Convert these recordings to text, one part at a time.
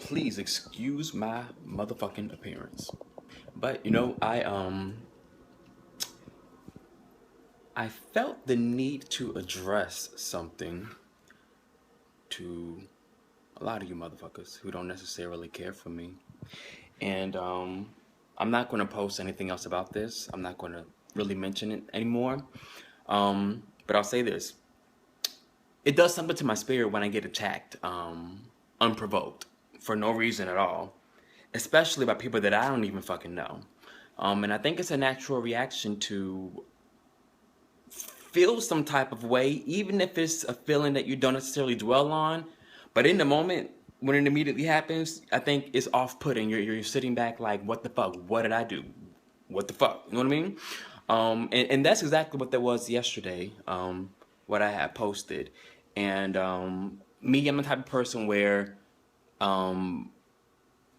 Please excuse my motherfucking appearance. But I felt the need to address something to a lot of you motherfuckers who don't necessarily care for me. And I'm not going to post anything else about this. I'm not going to really mention it anymore. But I'll say this. It does something to my spirit when I get attacked unprovoked for no reason at all, especially by people that I don't even fucking know. And I think it's a natural reaction to feel some type of way, even if it's a feeling that you don't necessarily dwell on. But in the moment, when it immediately happens, I think it's off-putting. You're sitting back like, what the fuck? What did I do? What the fuck? You know what I mean? And that's exactly what that was yesterday, what I had posted. And me, I'm the type of person where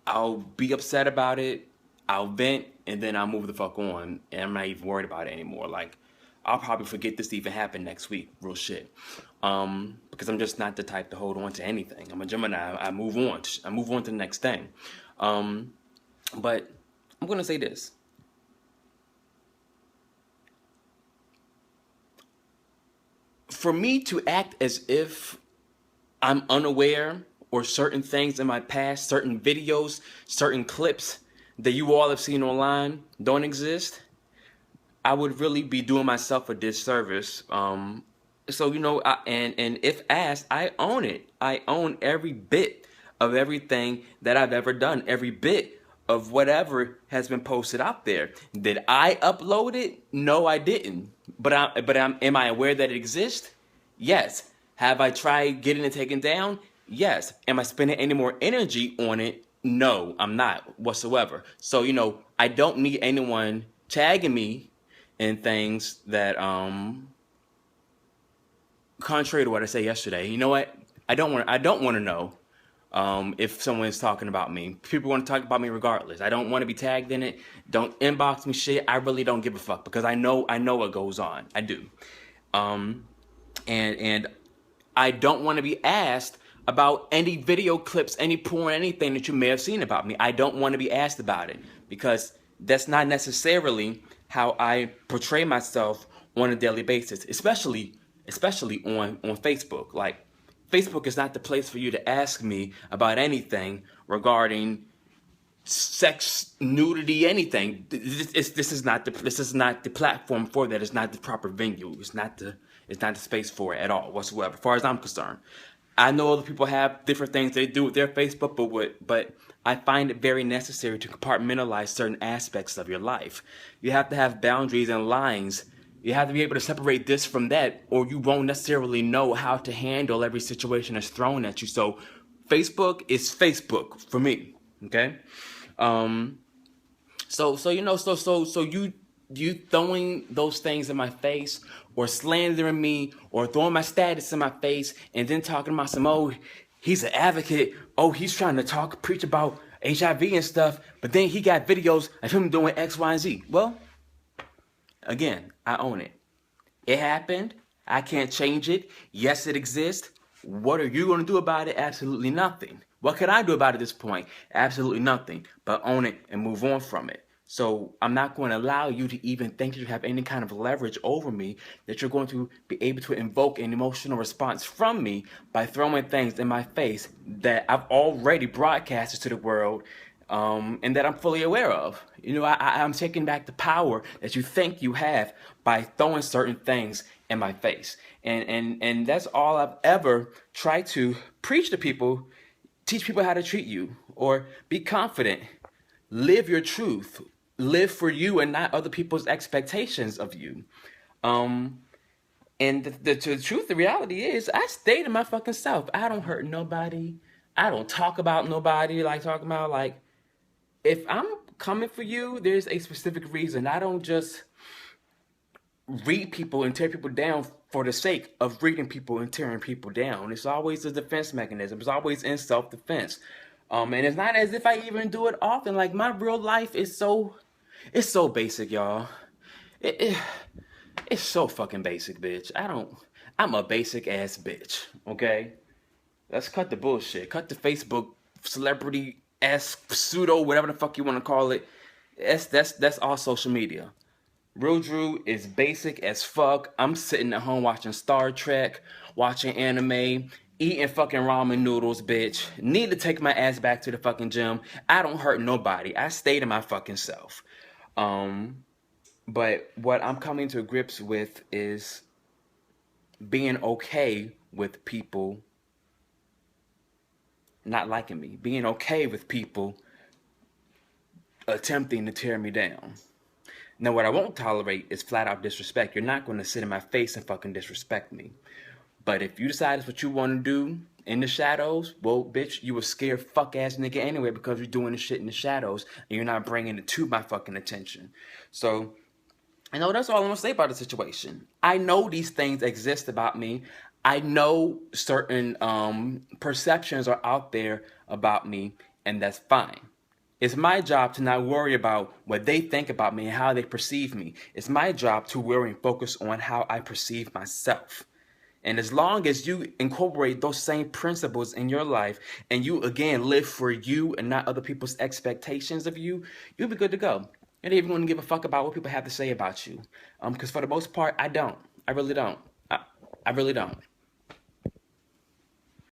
I'll be upset about it, I'll vent, and then I'll move the fuck on, and I'm not even worried about it anymore. Like, I'll probably forget this to even happen next week, real shit. Because I'm just not the type to hold on to anything. I'm a Gemini. I move on. I move on to the next thing. But I'm gonna say this. For me to act as if I'm unaware or certain things in my past, certain videos, certain clips that you all have seen online don't exist, I would really be doing myself a disservice. So and if asked, I own it. I own every bit of everything that I've ever done, every bit of whatever has been posted out there. Did I upload it? No, I didn't. Am I aware that it exists? Yes. Have I tried getting it taken down? Yes. Am I spending any more energy on it? No, I'm not whatsoever. So, I don't need anyone tagging me in things that, contrary to what I said yesterday, you know what? I don't want to know if someone's talking about me. People want to talk about me regardless. I don't want to be tagged in it. Don't inbox me shit. I really don't give a fuck because I know what goes on. I do. And I don't want to be asked about any video clips, any porn, anything that you may have seen about me. I don't want to be asked about it because that's not necessarily how I portray myself on a daily basis, especially on Facebook. Like, Facebook is not the place for you to ask me about anything regarding sex, nudity, anything. This is not the platform for that. It's not the proper venue. It's not the space for it at all whatsoever, as far as I'm concerned. I know other people have different things they do with their Facebook, but I find it very necessary to compartmentalize certain aspects of your life. You have to have boundaries and lines. You have to be able to separate this from that, or you won't necessarily know how to handle every situation that's thrown at you. So Facebook is Facebook for me. Okay? So you throwing those things in my face or slandering me or throwing my status in my face and then talking about he's an advocate, he's trying to preach about HIV and stuff, but then he got videos of him doing X, Y, and Z. Well, again, I own it. It happened. I can't change it. Yes, it exists. What are you going to do about it? Absolutely nothing. What can I do about it at this point? Absolutely nothing. But own it and move on from it. So I'm not going to allow you to even think that you have any kind of leverage over me, that you're going to be able to invoke an emotional response from me by throwing things in my face that I've already broadcasted to the world, and that I'm fully aware of. I'm taking back the power that you think you have by throwing certain things in my face. And that's all I've ever tried to preach to people, teach people how to treat you, or be confident. Live your truth. Live for you and not other people's expectations of you. And the truth, the reality is, I stay to my fucking self. I don't hurt nobody. I don't talk about nobody if I'm coming for you, there's a specific reason. I don't just read people and tear people down for the sake of reading people and tearing people down. It's always a defense mechanism. It's always in self-defense. And it's not as if I even do it often. Like, my real life is it's so basic, y'all. It's so fucking basic, bitch. I'm a basic ass bitch, okay? Let's cut the bullshit. Cut the Facebook celebrity-esque, pseudo, whatever the fuck you want to call it. That's all social media. Real Drew is basic as fuck. I'm sitting at home watching Star Trek, watching anime, eating fucking ramen noodles, bitch. Need to take my ass back to the fucking gym. I don't hurt nobody. I stay to my fucking self. But what I'm coming to grips with is being okay with people not liking me. Being okay with people attempting to tear me down. Now, what I won't tolerate is flat out disrespect. You're not going to sit in my face and fucking disrespect me. But if you decide it's what you want to do in the shadows, well, bitch, you a scared fuck ass nigga anyway because you're doing the shit in the shadows and you're not bringing it to my fucking attention. So, I know that's all I'm going to say about the situation. I know these things exist about me. I know certain perceptions are out there about me, and that's fine. It's my job to not worry about what they think about me and how they perceive me. It's my job to worry and focus on how I perceive myself. And as long as you incorporate those same principles in your life and you, again, live for you and not other people's expectations of you, you'll be good to go. You don't even want to give a fuck about what people have to say about you. Because for the most part, I don't. I really don't. I really don't.